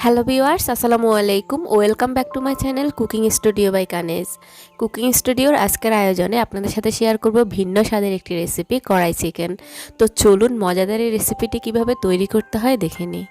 Hello viewers, আসসালামু আলাইকুম। Welcome back to my channel cooking studio by Kaneez. Cooking স্টুডিওর আজকের আয়োজনে আপনাদের সাথে শেয়ার করব ভিন্ন স্বাদের একটি রেসিপি, কড়াই চিকেন। তো চলুন মজাদার এই রেসিপিটি কিভাবে তৈরি করতে হয় দেখে নিই।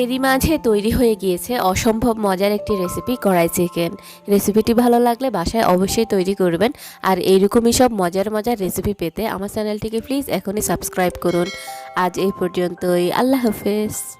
এরই মাঝে তৈরি হয়ে গিয়েছে অসম্ভব মজার একটি রেসিপি, কড়াই চিকেন। রেসিপিটি ভালো লাগলে বাসায় অবশ্যই তৈরি করবেন। আর এইরকমই সব মজার মজার রেসিপি পেতে আমার চ্যানেলটিকে প্লিজ এখনই সাবস্ক্রাইব করুন। আজ এই পর্যন্তই, আল্লাহ হাফেজ।